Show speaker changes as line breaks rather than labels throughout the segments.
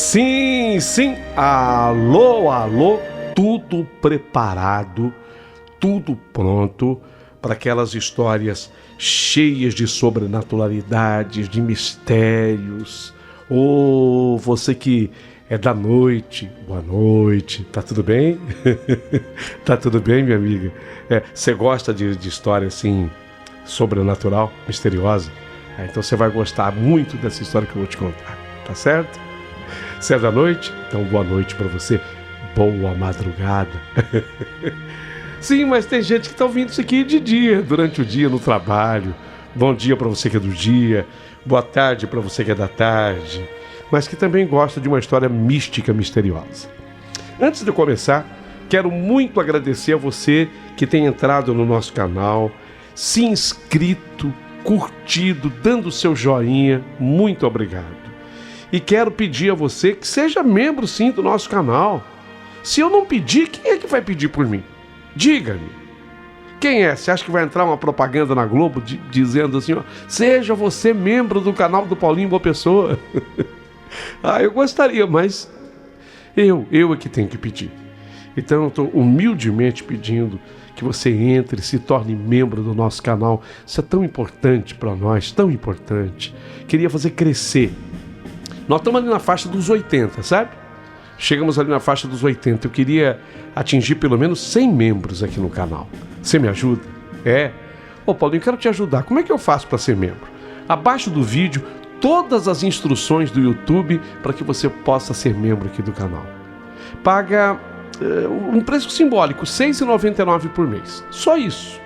Sim, sim, alô, alô, tudo preparado, tudo pronto para aquelas histórias cheias de sobrenaturalidades, de mistérios. Ô, você que é da noite, boa noite, tá tudo bem? Tá tudo bem, minha amiga? Você gosta de história assim, sobrenatural, misteriosa? Então você vai gostar muito dessa história que eu vou te contar, tá certo? Você é da noite? Então boa noite para você, boa madrugada. Sim, mas tem gente que está ouvindo isso aqui de dia, durante o dia no trabalho. Bom dia para você que é do dia, boa tarde para você que é da tarde, mas que também gosta de uma história mística, misteriosa. Antes de eu começar, quero muito agradecer a você que tem entrado no nosso canal, se inscrito, curtido, dando o seu joinha, muito obrigado. E quero pedir a você que seja membro sim do nosso canal. Se eu não pedir, quem é que vai pedir por mim? Diga-me. Quem é? Você acha que vai entrar uma propaganda na Globo dizendo assim, ó, seja você membro do canal do Paulinho Boa Pessoa? Eu gostaria, mas eu é que tenho que pedir. Então eu estou humildemente pedindo que você entre e se torne membro do nosso canal. Isso é tão importante para nós, tão importante. Queria fazer crescer. Nós estamos ali na faixa dos 80, sabe? Chegamos ali na faixa dos 80. Eu queria atingir pelo menos 100 membros aqui no canal. Você me ajuda? Ô Paulinho, eu quero te ajudar. Como é que eu faço para ser membro? Abaixo do vídeo, todas as instruções do YouTube para que você possa ser membro aqui do canal. Paga um preço simbólico, R$ 6,99 por mês. Só isso.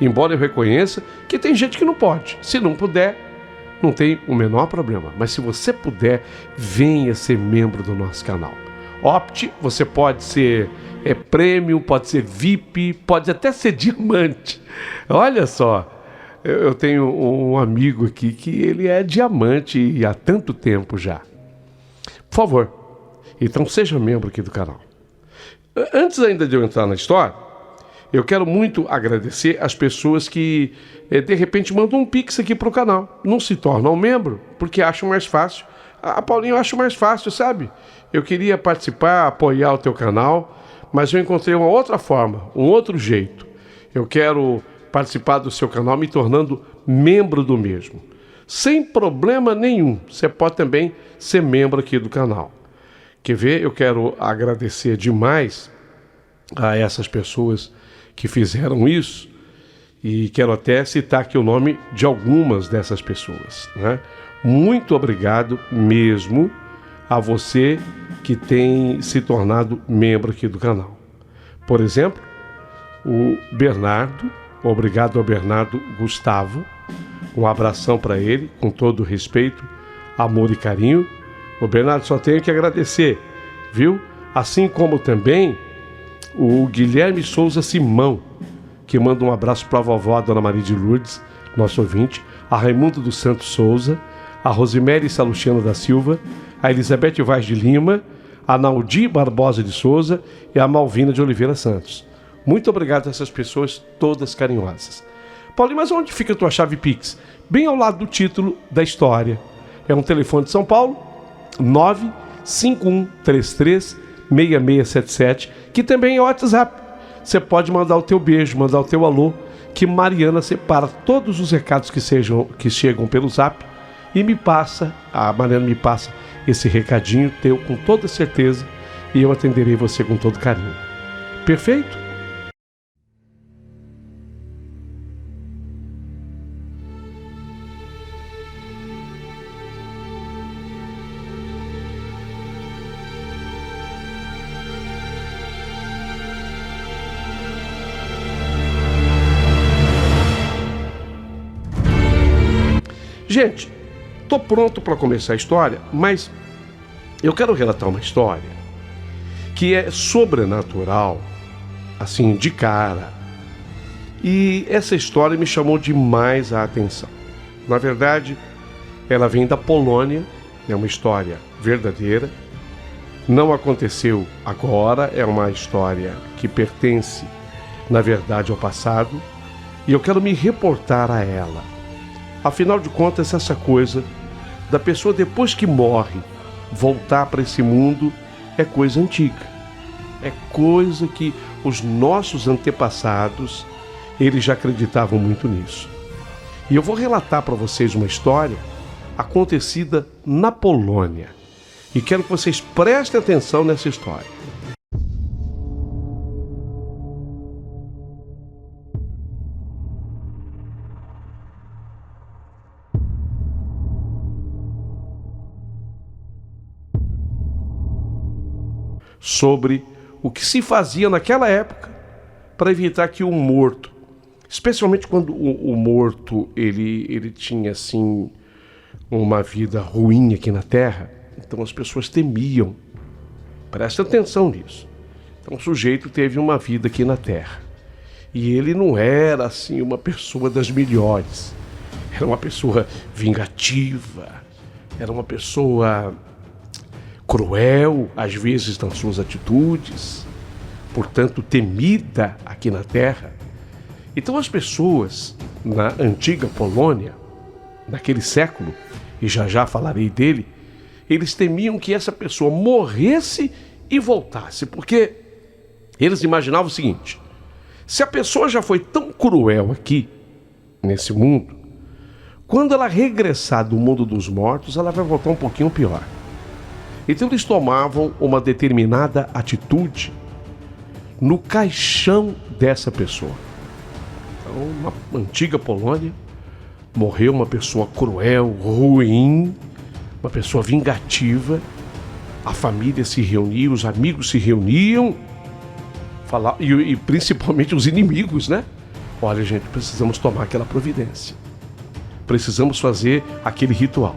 Embora eu reconheça que tem gente que não pode. Se não puder, não tem o menor problema. Mas se você puder, venha ser membro do nosso canal. Opte, você pode ser premium, pode ser VIP, pode até ser diamante. Olha só, eu tenho um amigo aqui que ele é diamante e há tanto tempo já. Por favor, então seja membro aqui do canal. Antes ainda de eu entrar na história, eu quero muito agradecer as pessoas que de repente mandam um pix aqui para o canal. Não se tornam membro porque acham mais fácil. Paulinho, eu acho mais fácil, sabe? Eu queria participar, apoiar o teu canal, mas eu encontrei uma outra forma, um outro jeito. Eu quero participar do seu canal me tornando membro do mesmo. Sem problema nenhum. Você pode também ser membro aqui do canal. Quer ver? Eu quero agradecer demais a essas pessoas que fizeram isso e quero até citar aqui o nome de algumas dessas pessoas, né? Muito obrigado mesmo a você que tem se tornado membro aqui do canal. Por exemplo, o Bernardo, obrigado ao Bernardo Gustavo, um abração para ele, com todo respeito, amor e carinho. O Bernardo, só tenho que agradecer, viu? Assim como também o Guilherme Souza Simão, que manda um abraço para a vovó, a Dona Maria de Lourdes, nosso ouvinte, a Raimundo dos Santos Souza, a Rosemary Salustiano da Silva, a Elizabeth Vaz de Lima, a Naldi Barbosa de Souza e a Malvina de Oliveira Santos. Muito obrigado a essas pessoas todas carinhosas. Paulinho, mas onde fica a tua chave Pix? Bem ao lado do título da história. É um telefone de São Paulo, 951336677, que também é o WhatsApp. Você pode mandar o teu beijo, mandar o teu alô, que Mariana separa todos os recados que chegam pelo Zap e a Mariana me passa esse recadinho teu com toda certeza e eu atenderei você com todo carinho. Perfeito? Gente, estou pronto para começar a história, mas eu quero relatar uma história que é sobrenatural, assim, de cara. E essa história me chamou demais a atenção. Na verdade, ela vem da Polônia, é uma história verdadeira. Não aconteceu agora, é uma história que pertence, na verdade, ao passado. E eu quero me reportar a ela. Afinal de contas, essa coisa da pessoa depois que morre voltar para esse mundo é coisa antiga. É coisa que os nossos antepassados, eles já acreditavam muito nisso. E eu vou relatar para vocês uma história acontecida na Polônia. E quero que vocês prestem atenção nessa história. Sobre o que se fazia naquela época para evitar que o morto, especialmente quando o morto ele tinha assim uma vida ruim aqui na Terra, então as pessoas temiam. Presta atenção nisso. Então o sujeito teve uma vida aqui na Terra e ele não era assim uma pessoa das melhores. Era uma pessoa vingativa, era uma pessoa cruel, às vezes, nas suas atitudes, portanto, temida aqui na Terra. Então, as pessoas na antiga Polônia, naquele século, e já falarei dele, eles temiam que essa pessoa morresse e voltasse, porque eles imaginavam o seguinte: se a pessoa já foi tão cruel aqui, nesse mundo, quando ela regressar do mundo dos mortos, ela vai voltar um pouquinho pior. Então eles tomavam uma determinada atitude no caixão dessa pessoa. Então, na antiga Polônia, morreu uma pessoa cruel, ruim, uma pessoa vingativa. A família se reunia, os amigos se reuniam, e principalmente os inimigos, né? Olha, gente, precisamos tomar aquela providência. Precisamos fazer aquele ritual.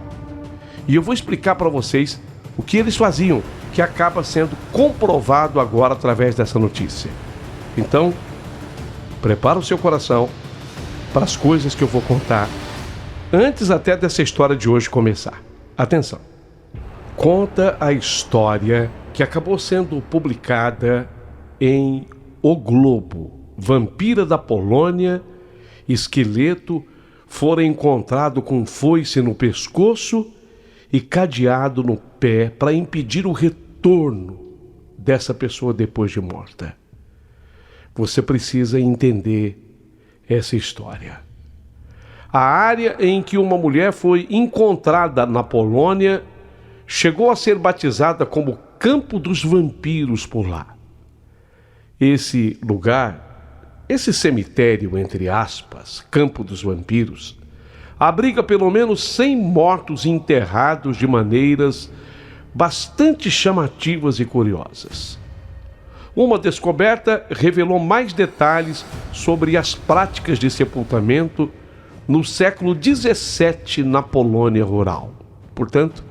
E eu vou explicar para vocês o que eles faziam, que acaba sendo comprovado agora através dessa notícia. Então, prepara o seu coração para as coisas que eu vou contar, antes até dessa história de hoje começar. Atenção! Conta a história que acabou sendo publicada em O Globo. Vampira da Polônia, esqueleto, fora encontrado com foice no pescoço e cadeado no pé para impedir o retorno dessa pessoa depois de morta. Você precisa entender essa história. A área em que uma mulher foi encontrada na Polônia chegou a ser batizada como Campo dos Vampiros por lá. Esse lugar, esse cemitério, entre aspas, Campo dos Vampiros, abriga pelo menos 100 mortos enterrados de maneiras bastante chamativas e curiosas. Uma descoberta revelou mais detalhes sobre as práticas de sepultamento no século XVII na Polônia rural. Portanto,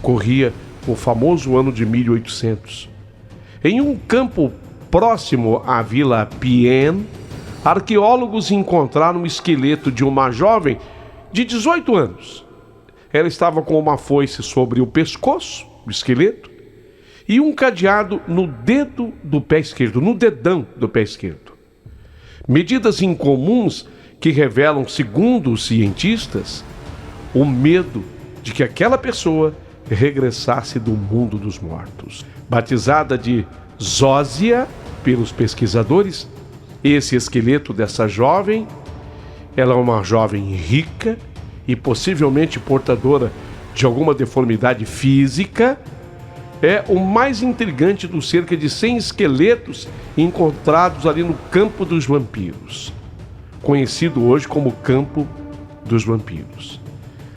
corria o famoso ano de 1800. Em um campo próximo à Vila Pien, arqueólogos encontraram o esqueleto de uma jovem de 18 anos. Ela estava com uma foice sobre o pescoço, o esqueleto, e um cadeado no dedo do pé esquerdo, no dedão do pé esquerdo. Medidas incomuns que revelam, segundo os cientistas, o medo de que aquela pessoa regressasse do mundo dos mortos. Batizada de Zósia pelos pesquisadores, esse esqueleto dessa jovem, ela é uma jovem rica e possivelmente portadora de alguma deformidade física, é o mais intrigante dos cerca de 100 esqueletos encontrados ali no Campo dos Vampiros, conhecido hoje como Campo dos Vampiros.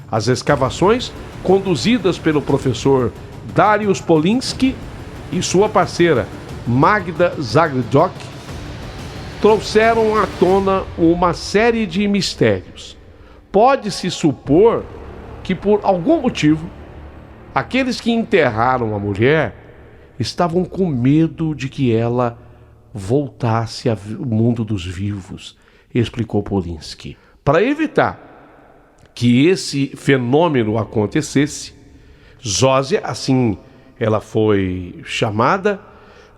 As escavações, conduzidas pelo professor Dariusz Poliński e sua parceira Magda Zagrodok, trouxeram à tona uma série de mistérios. Pode-se supor que, por algum motivo, aqueles que enterraram a mulher estavam com medo de que ela voltasse ao mundo dos vivos, explicou Poliński. Para evitar que esse fenômeno acontecesse, Zósia, assim ela foi chamada,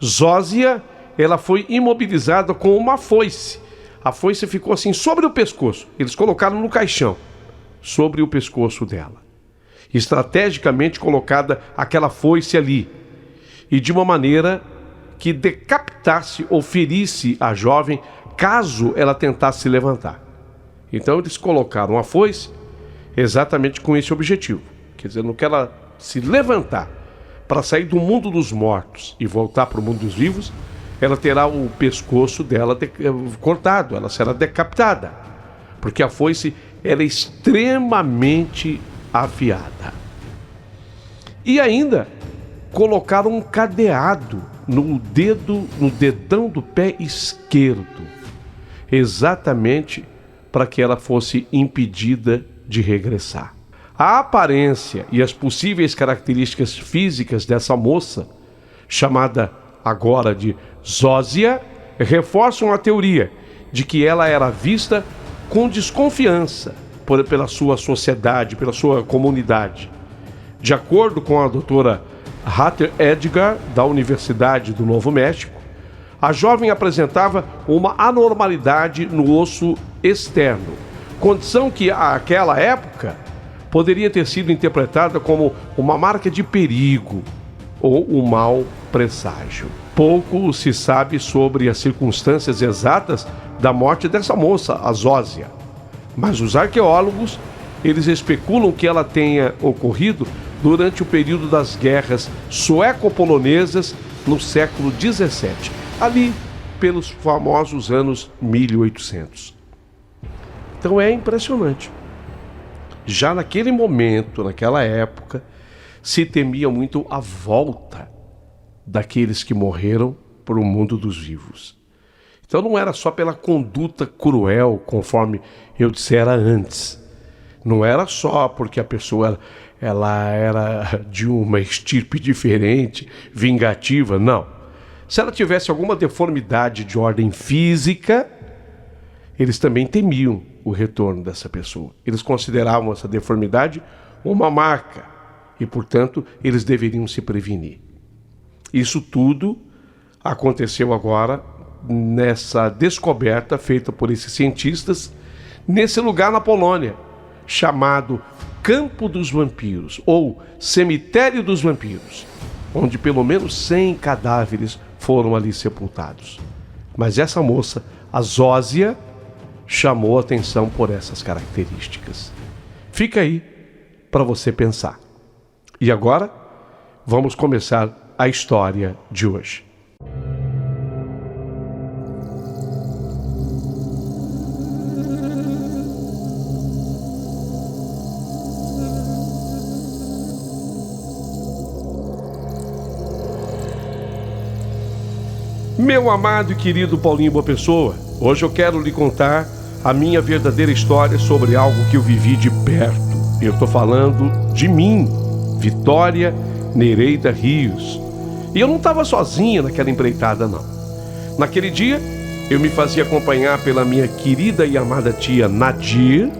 Zósia, ela foi imobilizada com uma foice. A foice ficou assim sobre o pescoço. Eles colocaram no caixão, sobre o pescoço dela. estrategicamente colocada aquela foice ali, e de uma maneira que decapitasse ou ferisse a jovem caso ela tentasse se levantar. Então eles colocaram a foice exatamente com esse objetivo. Quer dizer, no que ela se levantar para sair do mundo dos mortos e voltar para o mundo dos vivos, ela terá o pescoço dela cortado, ela será decapitada, porque a foice era extremamente afiada. E ainda colocaram um cadeado no dedão do pé esquerdo, exatamente para que ela fosse impedida de regressar. A aparência e as possíveis características físicas dessa moça, chamada agora de Zósia, reforçam a teoria de que ela era vista com desconfiança pela sua sociedade, pela sua comunidade. De acordo com a doutora Hatter Edgar, da Universidade do Novo México, a jovem apresentava uma anormalidade no osso externo, condição que, àquela época, poderia ter sido interpretada como uma marca de perigo ou um mau presságio. Pouco se sabe sobre as circunstâncias exatas da morte dessa moça, a Zósia, mas os arqueólogos, eles especulam que ela tenha ocorrido durante o período das guerras sueco-polonesas no século XVII, ali pelos famosos anos 1800. Então é impressionante. Já naquele momento, naquela época, se temia muito a volta daqueles que morreram para o mundo dos vivos. Então não era só pela conduta cruel, conforme eu dissera antes. Não era só porque a pessoa ela era de uma estirpe diferente, vingativa, não. Se ela tivesse alguma deformidade de ordem física, eles também temiam o retorno dessa pessoa. Eles consideravam essa deformidade uma marca e, portanto, eles deveriam se prevenir. Isso tudo aconteceu agora nessa descoberta feita por esses cientistas nesse lugar na Polônia, chamado Campo dos Vampiros, ou Cemitério dos Vampiros, onde pelo menos 100 cadáveres foram ali sepultados. Mas essa moça, a Zósia, chamou atenção por essas características. Fica aí para você pensar. E agora, vamos começar a história de hoje. Meu amado e querido Paulinho Boa Pessoa, hoje eu quero lhe contar a minha verdadeira história sobre algo que eu vivi de perto. Eu estou falando de mim, Vitória Nereida Rios. E eu não estava sozinha naquela empreitada, não. Naquele dia, eu me fazia acompanhar pela minha querida e amada tia Nadir,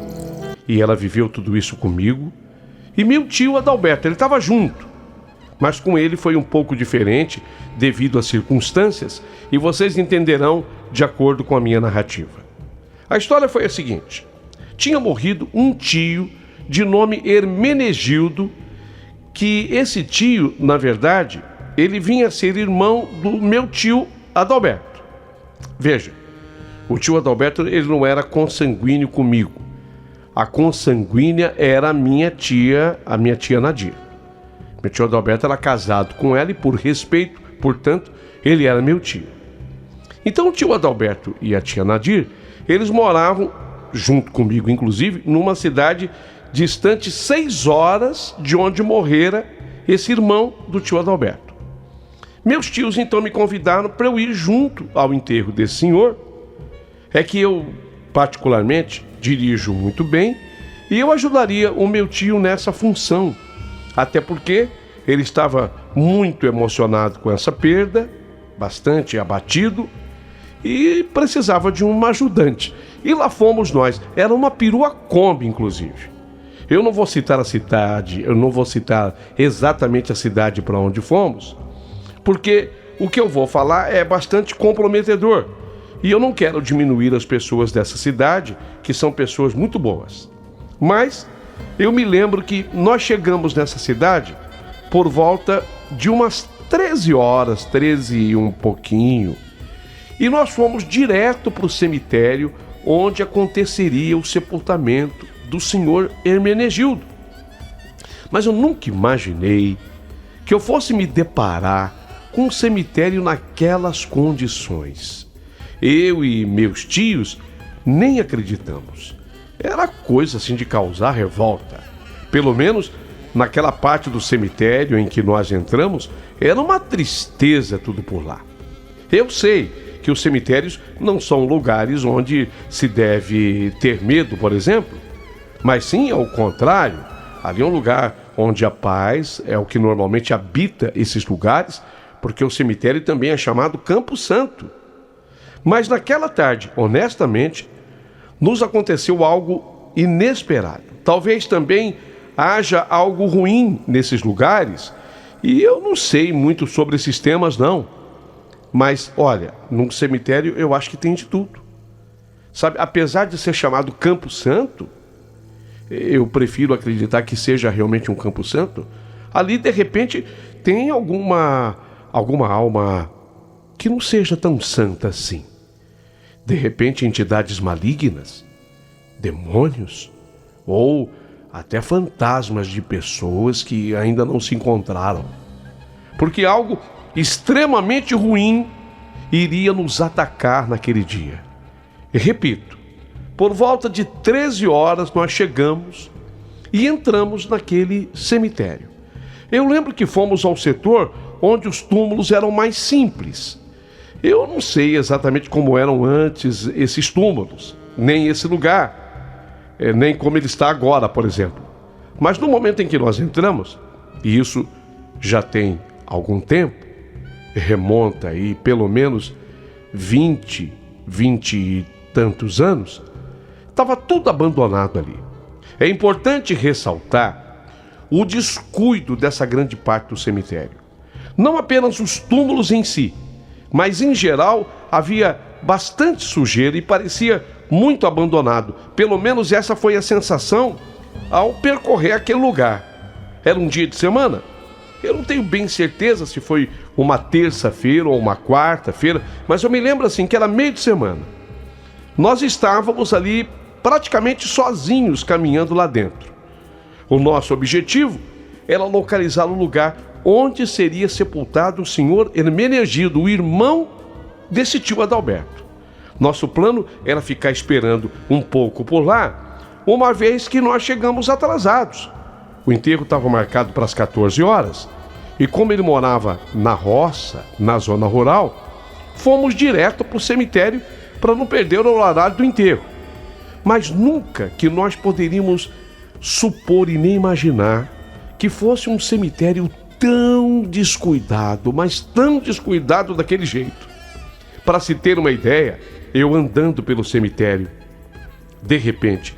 e ela viveu tudo isso comigo, e meu tio Adalberto, ele estava junto. Mas com ele foi um pouco diferente devido às circunstâncias, e vocês entenderão de acordo com a minha narrativa. A história foi a seguinte: tinha morrido um tio de nome Hermenegildo, que esse tio, na verdade, ele vinha a ser irmão do meu tio Adalberto. Veja, o tio Adalberto, ele não era consanguíneo comigo. A consanguínea era a minha tia Nadir. Meu tio Adalberto era casado com ela e, por respeito, portanto, ele era meu tio. Então o tio Adalberto e a tia Nadir, eles moravam, junto comigo inclusive, numa cidade distante 6 horas de onde morrera esse irmão do tio Adalberto. Meus tios então me convidaram para eu ir junto ao enterro desse senhor. É que eu, particularmente, dirijo muito bem e eu ajudaria o meu tio nessa função. Até porque ele estava muito emocionado com essa perda, bastante abatido, e precisava de um ajudante. E lá fomos nós. Era uma perua Kombi, inclusive. Eu não vou citar a cidade, eu não vou citar exatamente a cidade para onde fomos, porque o que eu vou falar é bastante comprometedor. E eu não quero diminuir as pessoas dessa cidade, que são pessoas muito boas. Mas eu me lembro que nós chegamos nessa cidade por volta de umas 13 horas, 13 e um pouquinho, e nós fomos direto para o cemitério onde aconteceria o sepultamento do senhor Hermenegildo. Mas eu nunca imaginei que eu fosse me deparar com um cemitério naquelas condições. Eu e meus tios nem acreditamos. Era coisa assim de causar revolta. Pelo menos naquela parte do cemitério em que nós entramos, era uma tristeza tudo por lá. Eu sei que os cemitérios não são lugares onde se deve ter medo, por exemplo, mas sim ao contrário. Ali é um lugar onde a paz é o que normalmente habita esses lugares, porque o cemitério também é chamado Campo Santo. Mas naquela tarde, honestamente, nos aconteceu algo inesperado. Talvez também haja algo ruim nesses lugares, e eu não sei muito sobre esses temas, não. Mas, olha, num cemitério eu acho que tem de tudo. Sabe, apesar de ser chamado Campo Santo, eu prefiro acreditar que seja realmente um Campo Santo. Ali, de repente, tem alguma alma que não seja tão santa assim. De repente, entidades malignas, demônios, ou até fantasmas de pessoas que ainda não se encontraram. Porque algo extremamente ruim iria nos atacar naquele dia. E repito, por volta de 13 horas nós chegamos e entramos naquele cemitério. Eu lembro que fomos ao setor onde os túmulos eram mais simples. Eu não sei exatamente como eram antes esses túmulos, nem esse lugar, nem como ele está agora, por exemplo. Mas no momento em que nós entramos, e isso já tem algum tempo, remonta aí pelo menos 20 e tantos anos, estava tudo abandonado ali. É importante ressaltar o descuido dessa grande parte do cemitério. Não apenas os túmulos em si, mas em geral havia bastante sujeira e parecia muito abandonado. Pelo menos essa foi a sensação ao percorrer aquele lugar. Era um dia de semana? Eu não tenho bem certeza se foi uma terça-feira ou uma quarta-feira, mas eu me lembro assim que era meio de semana. Nós estávamos ali praticamente sozinhos caminhando lá dentro. O nosso objetivo era localizar o lugar onde seria sepultado o senhor Hermenegildo, o irmão desse tio Adalberto. Nosso plano era ficar esperando um pouco por lá, uma vez que nós chegamos atrasados. O enterro estava marcado para as 14 horas, e como ele morava na roça, na zona rural, fomos direto para o cemitério para não perder o horário do enterro. Mas nunca que nós poderíamos supor e nem imaginar que fosse um cemitério tão descuidado, mas tão descuidado daquele jeito. Para se ter uma ideia, eu andando pelo cemitério, de repente,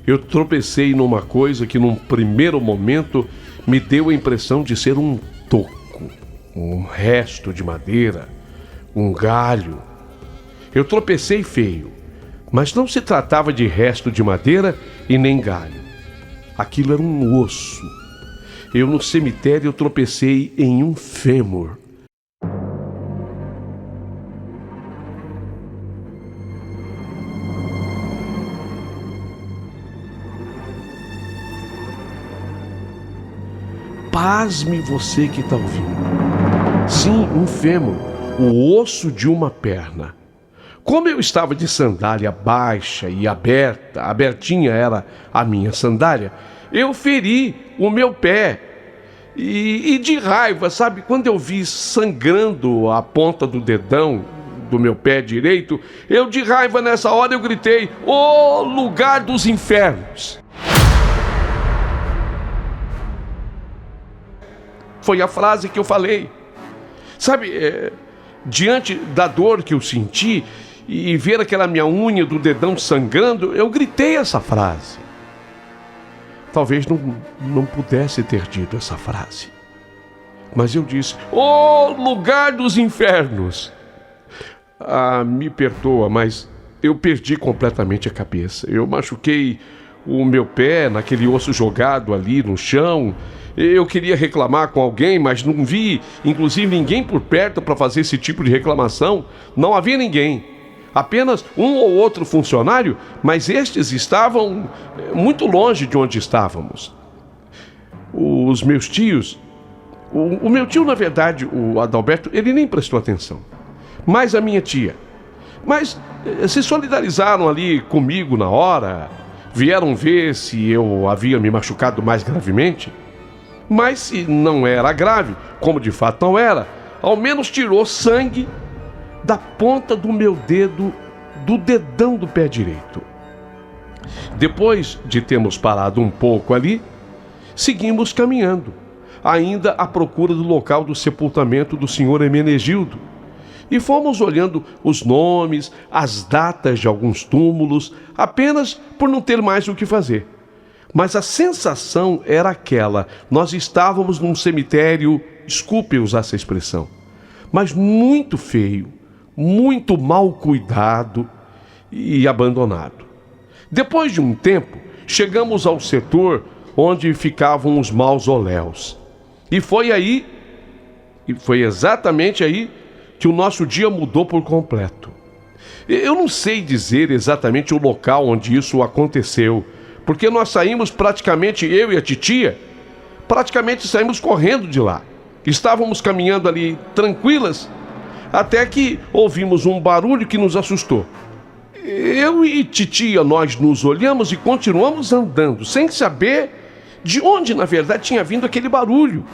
eu tropecei numa coisa que num primeiro momento me deu a impressão de ser um toco, um resto de madeira, um galho. Eu tropecei feio, mas não se tratava de resto de madeira e nem galho. Aquilo era um osso. Eu no cemitério tropecei em um fêmur. Pasme você que está ouvindo. Sim, um fêmur, o osso de uma perna. Como eu estava de sandália baixa e aberta, abertinha era a minha sandália, eu feri o meu pé. E de raiva, sabe, quando eu vi sangrando a ponta do dedão do meu pé direito, eu de raiva nessa hora eu gritei: "Ô lugar dos infernos!" Foi a frase que eu falei. Sabe, diante da dor que eu senti e ver aquela minha unha do dedão sangrando, eu gritei essa frase. Talvez não pudesse ter dito essa frase, mas eu disse: "Ô lugar dos infernos!" Me perdoa, mas eu perdi completamente a cabeça. Eu machuquei o meu pé naquele osso jogado ali no chão. Eu queria reclamar com alguém, mas não vi, inclusive, ninguém por perto para fazer esse tipo de reclamação. Não havia ninguém. Apenas um ou outro funcionário, mas estes estavam muito longe de onde estávamos. Os meus tios... O meu tio, na verdade, o Adalberto, ele nem prestou atenção. Mas a minha tia. Mas se solidarizaram ali comigo na hora, vieram ver se eu havia me machucado mais gravemente. Mas se não era grave, como de fato não era, ao menos tirou sangue da ponta do meu dedo, do dedão do pé direito. Depois de termos parado um pouco ali, seguimos caminhando, ainda à procura do local do sepultamento do senhor Hermenegildo. E fomos olhando os nomes, as datas de alguns túmulos, apenas por não ter mais o que fazer. Mas a sensação era aquela: nós estávamos num cemitério, desculpe usar essa expressão, mas muito feio, muito mal cuidado e abandonado. Depois de um tempo, chegamos ao setor onde ficavam os mausoléus. E foi exatamente aí que o nosso dia mudou por completo. Eu não sei dizer exatamente o local onde isso aconteceu, porque nós saímos praticamente, eu e a titia, saímos correndo de lá. Estávamos caminhando ali tranquilas, até que ouvimos um barulho que nos assustou. Eu e titia, nós nos olhamos e continuamos andando, sem saber de onde, na verdade, tinha vindo aquele barulho.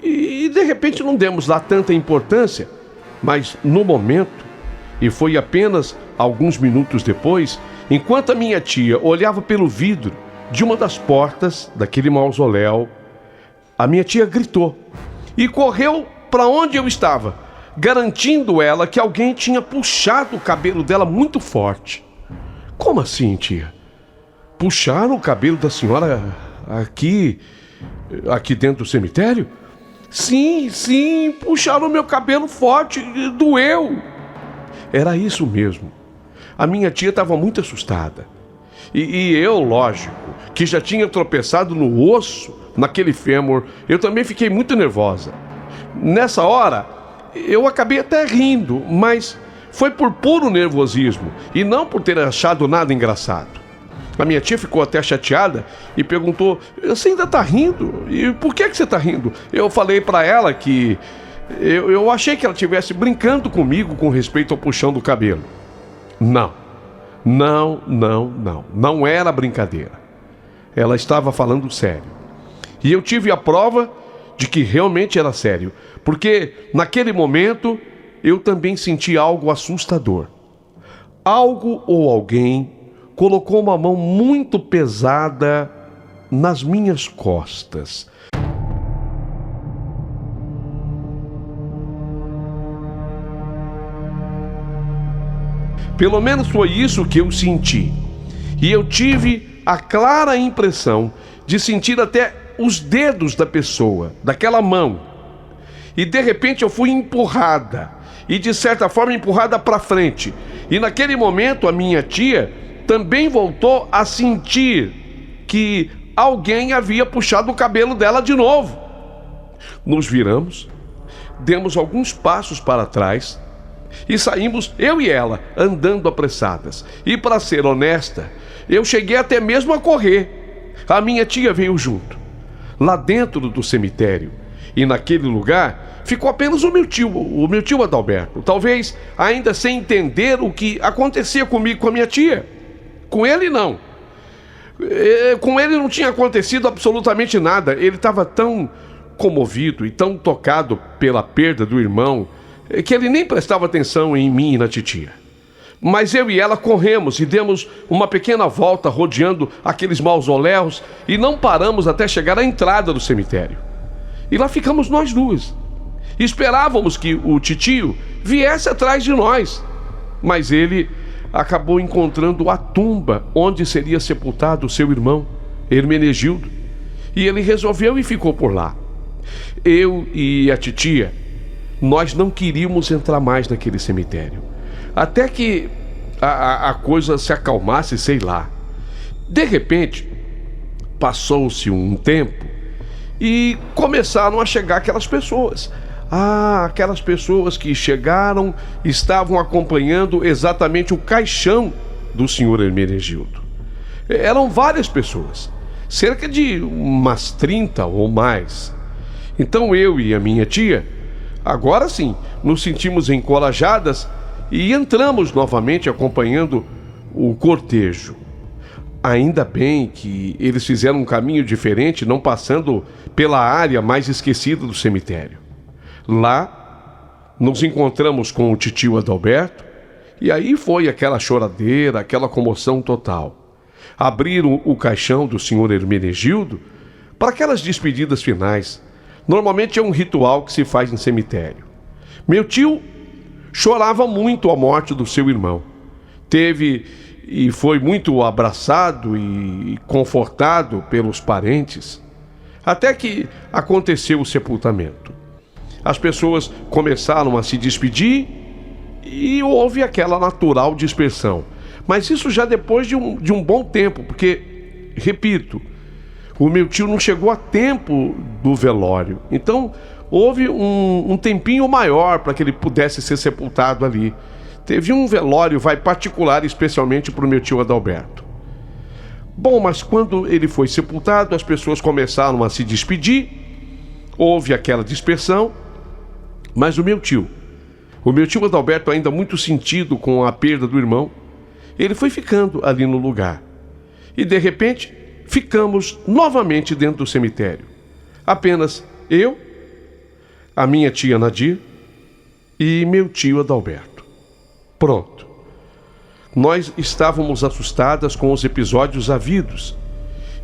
E de repente não demos lá tanta importância, mas no momento, e foi apenas alguns minutos depois, enquanto a minha tia olhava pelo vidro de uma das portas daquele mausoléu, a minha tia gritou e correu para onde eu estava, garantindo ela que alguém tinha puxado o cabelo dela muito forte. Como assim, tia? Puxaram o cabelo da senhora aqui dentro do cemitério? Sim, puxaram o meu cabelo forte, doeu. Era isso mesmo. A minha tia estava muito assustada. E eu, lógico, que já tinha tropeçado no osso, naquele fêmur, eu também fiquei muito nervosa. Nessa hora, eu acabei até rindo, mas foi por puro nervosismo e não por ter achado nada engraçado. A minha tia ficou até chateada e perguntou: você ainda está rindo? E por que você está rindo? Eu falei para ela que eu achei que ela estivesse brincando comigo com respeito ao puxão do cabelo. Não era brincadeira. Ela estava falando sério. E eu tive a prova de que realmente era sério, porque naquele momento eu também senti algo assustador. Algo ou alguém colocou uma mão muito pesada nas minhas costas. Pelo menos foi isso que eu senti. E eu tive a clara impressão de sentir até os dedos da pessoa, daquela mão. E de repente eu fui empurrada, e de certa forma empurrada para frente. E naquele momento a minha tia também voltou a sentir que alguém havia puxado o cabelo dela de novo. Nos viramos, demos alguns passos para trás e saímos, eu e ela, andando apressadas. E para ser honesta, eu cheguei até mesmo a correr. A minha tia veio junto. Lá dentro do cemitério e naquele lugar ficou apenas o meu tio Adalberto, talvez ainda sem entender o que acontecia comigo, com a minha tia. Com ele não. Com ele não tinha acontecido absolutamente nada. Ele estava tão comovido e tão tocado pela perda do irmão que ele nem prestava atenção em mim e na titia. Mas eu e ela corremos e demos uma pequena volta rodeando aqueles mausoléus e não paramos até chegar à entrada do cemitério. E lá ficamos nós duas. Esperávamos que o titio viesse atrás de nós, mas ele acabou encontrando a tumba onde seria sepultado o seu irmão, Hermenegildo, e ele resolveu e ficou por lá. Eu e a titia, nós não queríamos entrar mais naquele cemitério, até que a coisa se acalmasse, sei lá. De repente, passou-se um tempo e começaram a chegar aquelas pessoas. Aquelas pessoas que chegaram estavam acompanhando exatamente o caixão do senhor Hermenegildo. Eram várias pessoas, cerca de umas 30 ou mais. Então eu e a minha tia, agora sim, nos sentimos encorajadas e entramos novamente acompanhando o cortejo. Ainda bem que eles fizeram um caminho diferente, não passando pela área mais esquecida do cemitério. Lá, nos encontramos com o titio Adalberto e aí foi aquela choradeira, aquela comoção total. Abriram o caixão do senhor Hermenegildo para aquelas despedidas finais. Normalmente é um ritual que se faz em cemitério. Meu tio chorava muito a morte do seu irmão. Teve e foi muito abraçado e confortado pelos parentes, até que aconteceu o sepultamento. As pessoas começaram a se despedir e houve aquela natural dispersão. Mas isso já depois de um bom tempo, porque, repito, o meu tio não chegou a tempo do velório. Então, houve um tempinho maior para que ele pudesse ser sepultado ali. Teve um velório, particular, especialmente para o meu tio Adalberto. Bom, mas quando ele foi sepultado, as pessoas começaram a se despedir, houve aquela dispersão, mas o meu tio Adalberto, ainda muito sentido com a perda do irmão, ele foi ficando ali no lugar. E de repente, ficamos novamente dentro do cemitério. Apenas eu, a minha tia Nadir e meu tio Adalberto. Pronto. Nós estávamos assustadas com os episódios havidos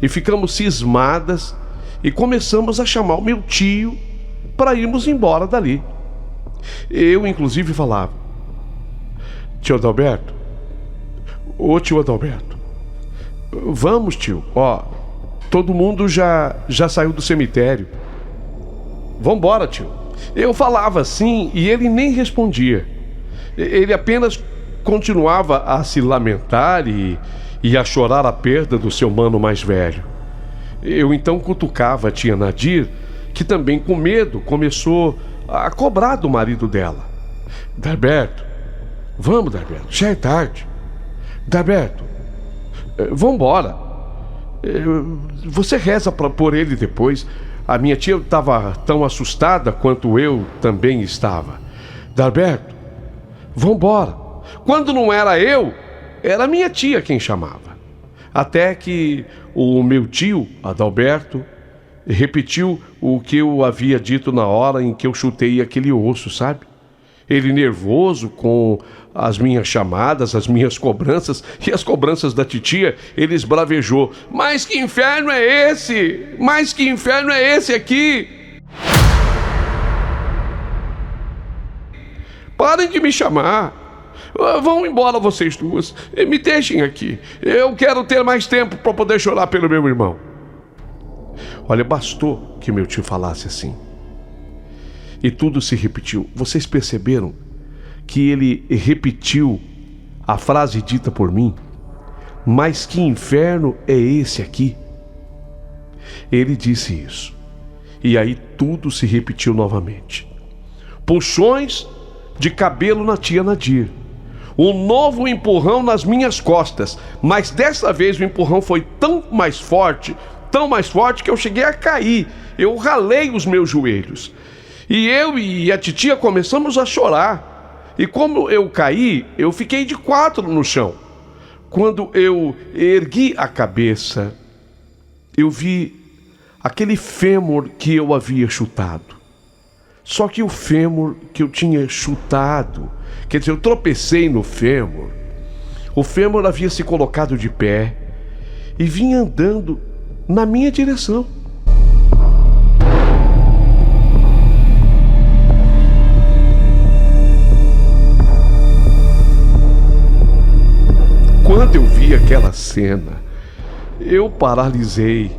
e ficamos cismadas e começamos a chamar o meu tio para irmos embora dali. Eu, inclusive, falava: tio Adalberto, tio Adalberto, vamos, tio, todo mundo já saiu do cemitério. Vambora, tio. Eu falava assim e ele nem respondia. Ele apenas continuava a se lamentar e a chorar a perda do seu mano mais velho. Eu então cutucava a tia Nadir, que também com medo começou a cobrar do marido dela. Darberto, vamos, Darberto, já é tarde. Darberto, vambora. Você reza por ele depois. A minha tia estava tão assustada quanto eu também estava. Darberto, vambora. Quando não era eu, era minha tia quem chamava. Até que o meu tio, Adalberto, repetiu o que eu havia dito na hora em que eu chutei aquele osso, sabe? Ele nervoso com as minhas chamadas, as minhas cobranças e as cobranças da titia, ele esbravejou: mas que inferno é esse? Mas que inferno é esse aqui? Parem de me chamar. Vão embora vocês duas. Me deixem aqui. Eu quero ter mais tempo para poder chorar pelo meu irmão. Olha, bastou que meu tio falasse assim. E tudo se repetiu. Vocês perceberam que ele repetiu a frase dita por mim? Mas que inferno é esse aqui? Ele disse isso. E aí tudo se repetiu novamente. Puxões de cabelo na tia Nadir. Um novo empurrão nas minhas costas. Mas dessa vez o empurrão foi tão mais forte que eu cheguei a cair. Eu ralei os meus joelhos. E eu e a titia começamos a chorar. E como eu caí, eu fiquei de quatro no chão. Quando eu ergui a cabeça, eu vi aquele fêmur que eu havia chutado. Só que o fêmur que eu tinha chutado, quer dizer, eu tropecei no fêmur. O fêmur havia se colocado de pé e vinha andando na minha direção. Quando eu vi aquela cena, eu paralisei.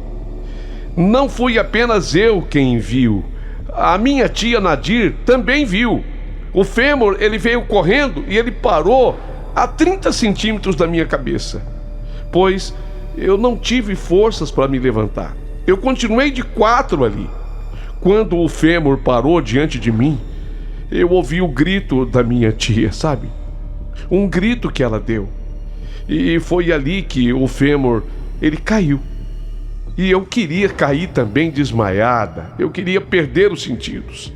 Não fui apenas eu quem viu. A minha tia Nadir também viu. O fêmur, ele veio correndo e ele parou a 30 centímetros da minha cabeça. Pois eu não tive forças para me levantar. Eu continuei de 4 ali. Quando o fêmur parou diante de mim, eu ouvi o grito da minha tia, sabe? Um grito que ela deu. E foi ali que o fêmur, ele caiu. E eu queria cair também desmaiada. Eu queria perder os sentidos.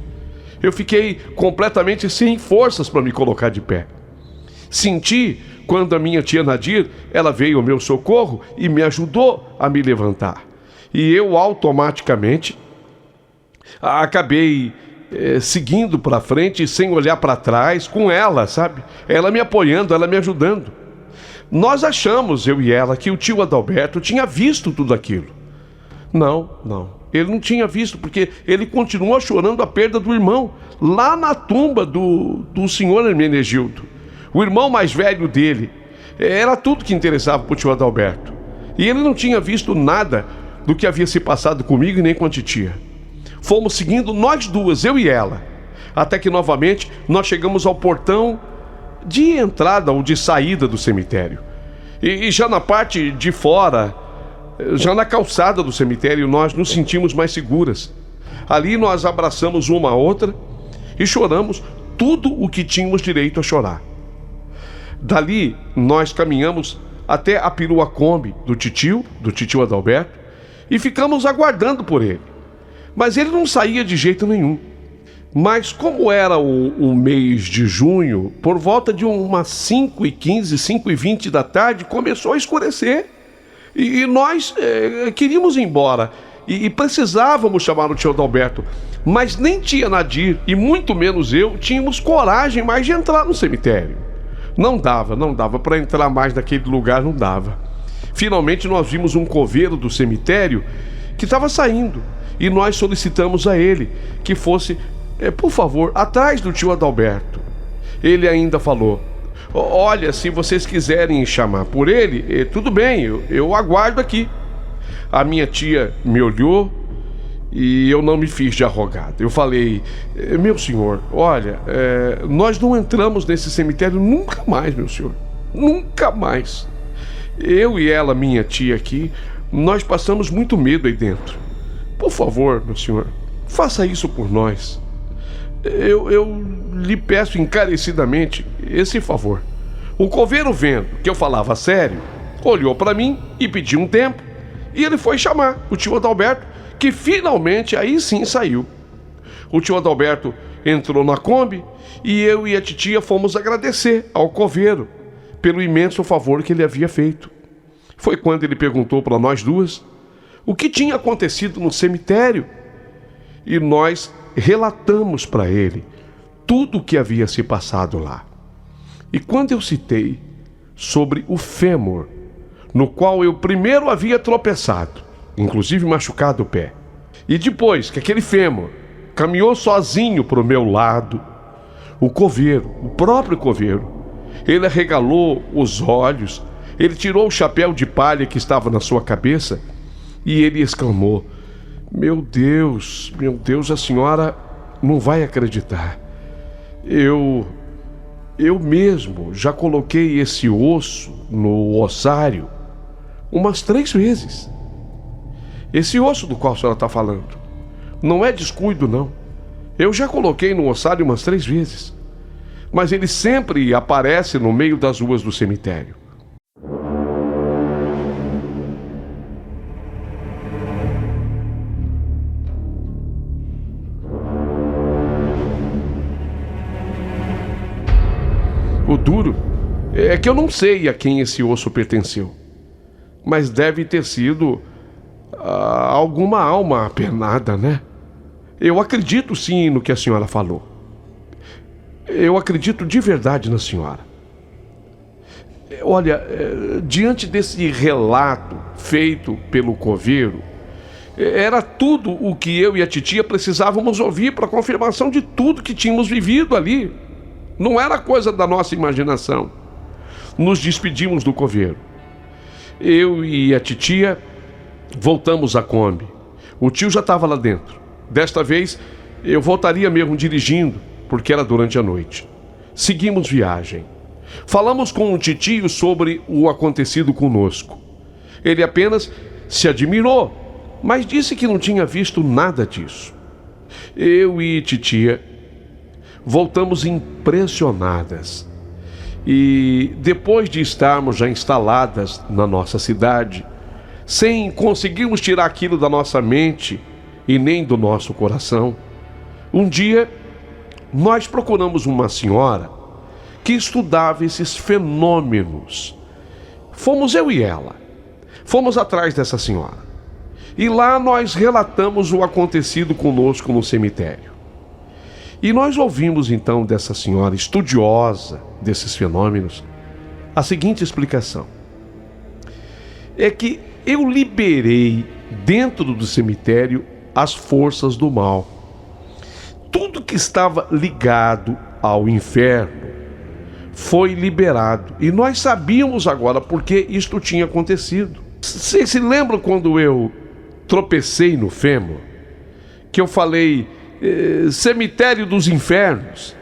Eu fiquei completamente sem forças para me colocar de pé. Senti quando a minha tia Nadir, ela veio ao meu socorro e me ajudou a me levantar. E eu automaticamente acabei seguindo para frente sem olhar para trás com ela, sabe? Ela me apoiando, ela me ajudando. Nós achamos, eu e ela, que o tio Adalberto tinha visto tudo aquilo. Não. Ele não tinha visto, porque ele continuou chorando a perda do irmão, lá na tumba do senhor Hermenegildo. O irmão mais velho dele. Era tudo que interessava para o tio Adalberto. E ele não tinha visto nada do que havia se passado comigo e nem com a titia. Fomos seguindo nós duas, eu e ela, até que novamente nós chegamos ao portão de entrada ou de saída do cemitério. E já na parte de fora, já na calçada do cemitério, nós nos sentimos mais seguras. Ali nós abraçamos uma a outra e choramos tudo o que tínhamos direito a chorar. Dali nós caminhamos até a perua Kombi do titio Adalberto, e ficamos aguardando por ele. Mas ele não saía de jeito nenhum. Mas como era o mês de junho, por volta de umas 5h15, 5h20 da tarde, começou a escurecer. E nós queríamos ir embora. E precisávamos chamar o tio Adalberto. Mas nem tia Nadir, e muito menos eu, tínhamos coragem mais de entrar no cemitério. Não dava para entrar mais naquele lugar, não dava. Finalmente nós vimos um coveiro do cemitério que estava saindo. E nós solicitamos a ele que fosse, por favor, atrás do tio Adalberto. Ele ainda falou: olha, se vocês quiserem chamar por ele, tudo bem, eu aguardo aqui. A minha tia me olhou e eu não me fiz de arrogado. Eu falei: meu senhor, olha, nós não entramos nesse cemitério nunca mais, meu senhor. Nunca mais. Eu e ela, minha tia aqui, nós passamos muito medo aí dentro. Por favor, meu senhor, faça isso por nós. Eu lhe peço encarecidamente esse favor. O coveiro, vendo que eu falava sério, olhou para mim e pediu um tempo. E ele foi chamar o tio Adalberto, que finalmente aí sim saiu. O tio Adalberto entrou na Kombi e eu e a titia fomos agradecer ao coveiro pelo imenso favor que ele havia feito. Foi quando ele perguntou para nós duas o que tinha acontecido no cemitério. E nós relatamos para ele tudo o que havia se passado lá. E quando eu citei sobre o fêmur, no qual eu primeiro havia tropeçado, inclusive machucado o pé, e depois que aquele fêmur caminhou sozinho para o meu lado, o coveiro, o próprio coveiro, ele arregalou os olhos, ele tirou o chapéu de palha que estava na sua cabeça e ele exclamou: meu Deus, a senhora não vai acreditar. Eu mesmo já coloquei esse osso no ossário umas 3 vezes. Esse osso do qual a senhora está falando não é descuido, não. Eu já coloquei no ossário umas 3 vezes. Mas ele sempre aparece no meio das ruas do cemitério. O duro é que eu não sei a quem esse osso pertenceu, mas deve ter sido alguma alma apenada, né? Eu acredito sim no que a senhora falou. Eu acredito de verdade na senhora. Olha, diante desse relato feito pelo coveiro, era tudo o que eu e a titia precisávamos ouvir para confirmação de tudo que tínhamos vivido ali. Não era coisa da nossa imaginação. Nos despedimos do coveiro. Eu e a titia voltamos à Kombi. O tio já estava lá dentro. Desta vez eu voltaria mesmo dirigindo, porque era durante a noite. Seguimos viagem. Falamos com o titio sobre o acontecido conosco. Ele apenas se admirou, mas disse que não tinha visto nada disso. Eu e titia voltamos impressionadas. E depois de estarmos já instaladas na nossa cidade, sem conseguirmos tirar aquilo da nossa mente e nem do nosso coração, um dia nós procuramos uma senhora que estudava esses fenômenos. Fomos eu e ela. Fomos atrás dessa senhora. E lá nós relatamos o acontecido conosco no cemitério. E nós ouvimos então dessa senhora estudiosa desses fenômenos a seguinte explicação: é que eu liberei dentro do cemitério as forças do mal. Tudo que estava ligado ao inferno foi liberado. E nós sabíamos agora porque isto tinha acontecido. Vocês se lembram quando eu tropecei no fêmur? Que eu falei, cemitério dos infernos.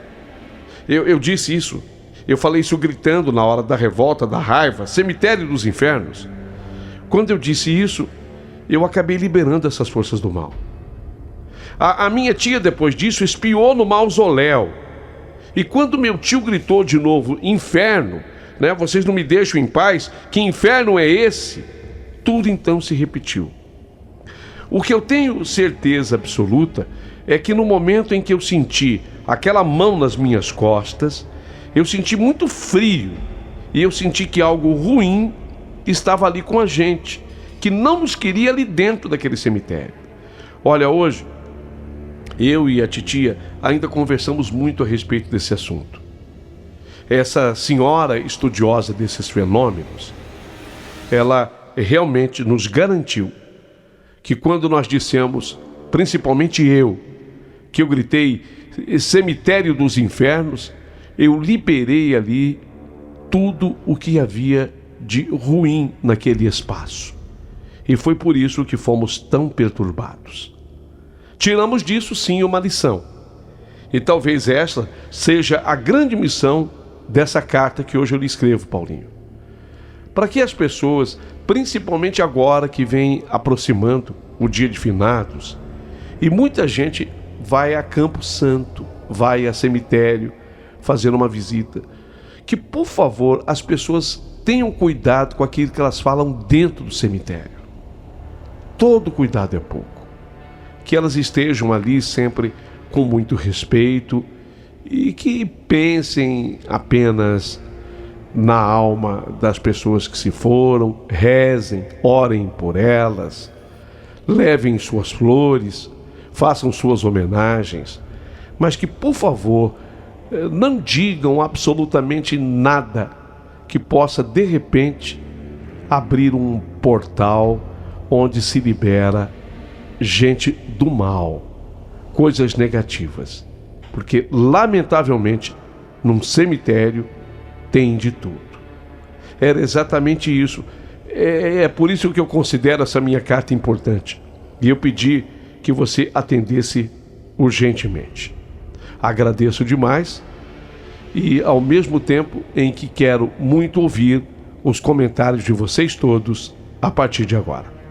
Eu disse isso. Eu falei isso gritando na hora da revolta, da raiva. Cemitério dos infernos. Quando eu disse isso, eu acabei liberando essas forças do mal. A minha tia, depois disso, espiou no mausoléu. E quando meu tio gritou de novo, inferno, né? Vocês não me deixam em paz, que inferno é esse? Tudo então se repetiu. O que eu tenho certeza absoluta é que no momento em que eu senti aquela mão nas minhas costas, eu senti muito frio e eu senti que algo ruim estava ali com a gente, que não nos queria ali dentro daquele cemitério. Olha, hoje, eu e a titia ainda conversamos muito a respeito desse assunto. Essa senhora estudiosa desses fenômenos, ela realmente nos garantiu que quando nós dissemos, principalmente eu, que eu gritei cemitério dos infernos, eu liberei ali tudo o que havia de ruim naquele espaço. E foi por isso que fomos tão perturbados. Tiramos disso sim uma lição. E talvez essa seja a grande missão dessa carta que hoje eu lhe escrevo, Paulinho. Para que as pessoas, principalmente agora que vem aproximando o dia de finados, e muita gente vai a Campo Santo, vai a cemitério, fazer uma visita, que por favor as pessoas tenham cuidado com aquilo que elas falam dentro do cemitério. Todo cuidado é pouco. Que elas estejam ali sempre com muito respeito e que pensem apenas na alma das pessoas que se foram, rezem, orem por elas, levem suas flores, façam suas homenagens, mas que, por favor, não digam absolutamente nada que possa, de repente, abrir um portal onde se libera gente do mal, coisas negativas, porque lamentavelmente num cemitério tem de tudo. Era exatamente isso. É por isso que eu considero essa minha carta importante, e eu pedi que você atendesse urgentemente. Agradeço demais e ao mesmo tempo em que quero muito ouvir os comentários de vocês todos a partir de agora.